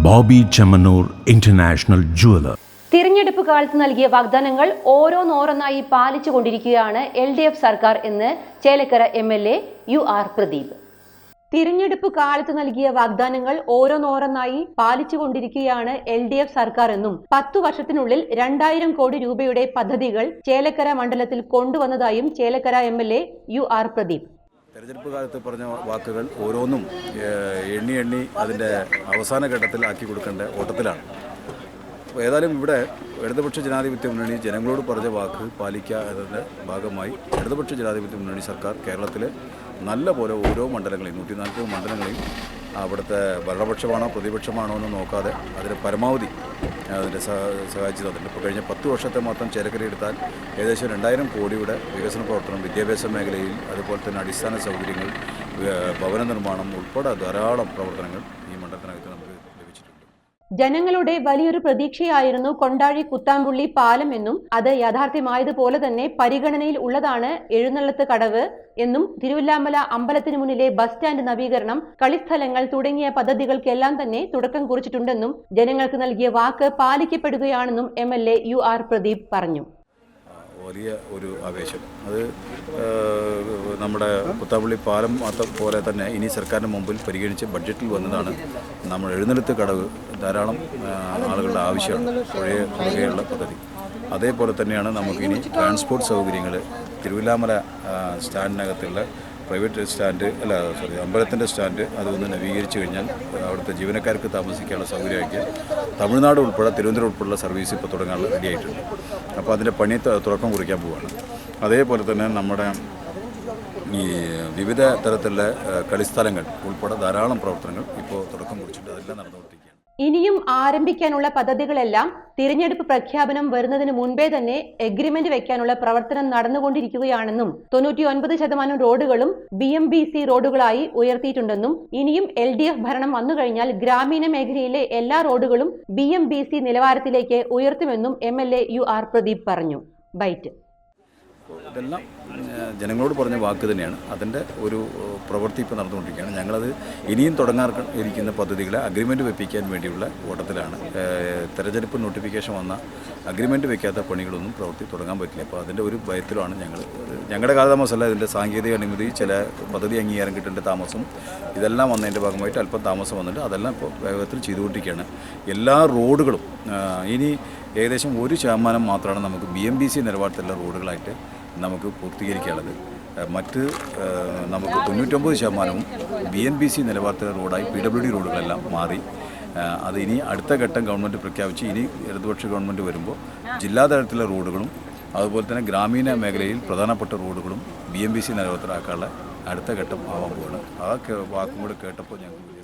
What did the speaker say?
Bobby Chemmanur international jeweller. തിരഞ്ഞെടുപ്പ് കാലത്ത് നൽകിയ വാഗ്ദാനങ്ങൾ ഓരോന്നോരോന്നായി പാലിച്ചുകൊണ്ടിരിക്കുകയാണ് LDF സർക്കാർ എന്ന് ചേലക്കര MLA UR പ്രദീപ്. തിരഞ്ഞെടുപ്പ് കാലത്ത് നൽകിയ വാഗ്ദാനങ്ങൾ ഓരോന്നോരോന്നായി പാലിച്ചുകൊണ്ടിരിക്കുകയാണ് LDF സർക്കാർ എന്നും 10 വർഷത്തിനുള്ളിൽ 2000 കോടി രൂപയുടെ പദ്ധതികൾ ചേലക്കര മണ്ഡലത്തിൽ കൊണ്ടുവന്നതായും ചേലക്കര MLA UR പ്രദീപ്. തെരഞ്ഞെടുപ്പ് കാലത്ത് പറഞ്ഞ വാക്കുകൾ ഓരോന്നും എണ്ണി അതിൻ്റെ അവസാന ഘട്ടത്തിൽ ആക്കി കൊടുക്കേണ്ട ഓട്ടത്തിലാണ്. അപ്പോൾ ഏതായാലും ഇവിടെ ഇടതുപക്ഷ ജനാധിപത്യ മുന്നണി ജനങ്ങളോട് പറഞ്ഞ വാക്ക് പാലിക്കാത്തതിൻ്റെ ഭാഗമായി ഇടതുപക്ഷ ജനാധിപത്യ മുന്നണി സർക്കാർ കേരളത്തിലെ നല്ല പോലെ ഓരോ മണ്ഡലങ്ങളെയും 140 മണ്ഡലങ്ങളെയും അവിടുത്തെ ഭരണപക്ഷമാണോ പ്രതിപക്ഷമാണോ എന്ന് നോക്കാതെ അതിന് പരമാവധി അതിൻ്റെ സഹായിച്ചു തന്നിട്ടുണ്ട്. ഇപ്പോൾ കഴിഞ്ഞ 10 വർഷത്തെ മാത്രം ചേലക്കര എടുത്താൽ ഏകദേശം 2000 കോടിയുടെ വികസന പ്രവർത്തനം വിദ്യാഭ്യാസ മേഖലയിൽ, അതുപോലെ തന്നെ അടിസ്ഥാന സൗകര്യങ്ങൾ, ഭവന നിർമ്മാണം ഉൾപ്പെടെ ധാരാളം പ്രവർത്തനങ്ങൾ ഈ മണ്ഡലത്തിനകത്ത് നമുക്ക് ലഭിച്ചിട്ടുണ്ട്. ജനങ്ങളുടെ വലിയൊരു പ്രതീക്ഷയായിരുന്നു കൊണ്ടാഴി കുത്താമ്പുള്ളി പാലം എന്നും അത് യാഥാർത്ഥ്യമായതുപോലെ തന്നെ പരിഗണനയിൽ ഉള്ളതാണ് എഴുന്നള്ളത്ത് കടവ് എന്നും തിരുവല്ലാമല അമ്പലത്തിന് മുന്നിലെ ബസ് സ്റ്റാൻഡ് നവീകരണം, കളിസ്ഥലങ്ങൾ തുടങ്ങിയ പദ്ധതികൾക്കെല്ലാം തന്നെ തുടക്കം കുറിച്ചിട്ടുണ്ടെന്നും ജനങ്ങൾക്ക് നൽകിയ വാക്ക് പാലിക്കപ്പെടുകയാണെന്നും MLA UR പ്രദീപ് പറഞ്ഞു. വലിയ ഒരു ആവേശം അത് നമ്മുടെ കുത്താമ്പള്ളി പാലം പോലെ തന്നെ ഇനി സർക്കാരിന് മുമ്പിൽ പരിഗണിച്ച് ബഡ്ജറ്റിൽ വന്നതാണ് നമ്മൾ എഴുന്നള്ളത്ത് കടവ്. ധാരാളം ആളുകളുടെ ആവശ്യമാണ് പുഴയുള്ള പദ്ധതി. അതേപോലെ തന്നെയാണ് നമുക്കിനി ട്രാൻസ്പോർട്ട് സൗകര്യങ്ങൾ തിരുവല്ലാമല സ്റ്റാൻഡിനകത്തുള്ള പ്രൈവറ്റ് സ്റ്റാൻഡ് അമ്പലത്തിൻ്റെ സ്റ്റാൻഡ് അതൊന്ന് നവീകരിച്ചു കഴിഞ്ഞാൽ അവിടുത്തെ ജീവനക്കാർക്ക് താമസിക്കാനുള്ള സൗകര്യമാക്കി തമിഴ്നാട് ഉൾപ്പെടെ തിരുവനന്തപുരം ഉൾപ്പെടെയുള്ള സർവീസ് ഇപ്പോൾ തുടങ്ങാൻ റെഡിയായിട്ടുണ്ട്. അപ്പോൾ അതിൻ്റെ പണി തുടക്കം കുറിക്കാൻ പോവുകയാണ്. അതേപോലെ തന്നെ നമ്മുടെ ഈ വിവിധ തരത്തിലുള്ള കളിസ്ഥലങ്ങൾ ഉൾപ്പെടെ ധാരാളം പ്രവർത്തനങ്ങൾ ഇപ്പോൾ തുടക്കം കുറിച്ചിട്ടുണ്ട്. അതെല്ലാം നടന്നുകൊണ്ടിരിക്കുകയാണ്. ഇനിയും ആരംഭിക്കാനുള്ള പദ്ധതികളെല്ലാം തിരഞ്ഞെടുപ്പ് പ്രഖ്യാപനം വരുന്നതിന് മുൻപേ തന്നെ എഗ്രിമെന്റ് വെക്കാനുള്ള പ്രവർത്തനം നടന്നുകൊണ്ടിരിക്കുകയാണെന്നും 99% റോഡുകളും BMBC റോഡുകളായി ഉയർത്തിയിട്ടുണ്ടെന്നും ഇനിയും LDF ഭരണം വന്നുകഴിഞ്ഞാൽ ഗ്രാമീണ മേഖലയിലെ എല്ലാ റോഡുകളും BMBC നിലവാരത്തിലേക്ക് ഉയർത്തുമെന്നും MLA UR പ്രദീപ് പറഞ്ഞു. ബൈറ്റ്. ഇതെല്ലാം ജനങ്ങളോട് പറഞ്ഞ വാക്ക് തന്നെയാണ്. അതിൻ്റെ ഒരു പ്രവൃത്തി ഇപ്പോൾ നടന്നുകൊണ്ടിരിക്കുകയാണ്. ഞങ്ങളത് ഇനിയും തുടങ്ങാനിരിക്കുന്ന പദ്ധതികളെ അഗ്രിമെൻറ്റ് വെപ്പിക്കാൻ വേണ്ടിയുള്ള ഓട്ടത്തിലാണ്. തെരഞ്ഞെടുപ്പ് നോട്ടിഫിക്കേഷൻ വന്ന അഗ്രിമെൻറ്റ് വെക്കാത്ത പണികളൊന്നും പ്രവൃത്തി തുടങ്ങാൻ പറ്റില്ല. അപ്പോൾ അതിൻ്റെ ഒരു ഭയത്തിലാണ് ഞങ്ങളുടെ കാലതാമസമല്ല, ഇതിൻ്റെ സാങ്കേതിക അനുമതി, ചില പദ്ധതി അംഗീകാരം കിട്ടേണ്ട താമസം, ഇതെല്ലാം വന്നതിൻ്റെ ഭാഗമായിട്ട് അല്പം താമസം വന്നിട്ട് അതെല്ലാം ഇപ്പോൾ വേഗത്തിൽ ചെയ്തുകൊണ്ടിരിക്കുകയാണ്. എല്ലാ റോഡുകളും ഇനി ഏകദേശം 1% മാത്രമാണ് നമുക്ക് BMBC നിലവാരത്തിലുള്ള റോഡുകളായിട്ട് നമുക്ക് പൂർത്തീകരിക്കാനുള്ളത്. മറ്റ് നമുക്ക് 99% BMBC നിലവാരത്തിലുള്ള റോഡായി PWD റോഡുകളെല്ലാം മാറി. അത് ഇനി അടുത്ത ഘട്ടം ഗവൺമെൻറ് പ്രഖ്യാപിച്ച് ഇനി ഇടതുപക്ഷ ഗവൺമെൻറ് വരുമ്പോൾ ജില്ലാതലത്തിലെ റോഡുകളും അതുപോലെ തന്നെ ഗ്രാമീണ മേഖലയിൽ പ്രധാനപ്പെട്ട റോഡുകളും BMBC നിലവാരത്തിലാക്കാനുള്ള അടുത്ത ഘട്ടം ആവാൻ പോവുകയാണ്. ആ വാക്കും കൂടെ കേട്ടപ്പോൾ ഞങ്ങൾക്ക് വലിയ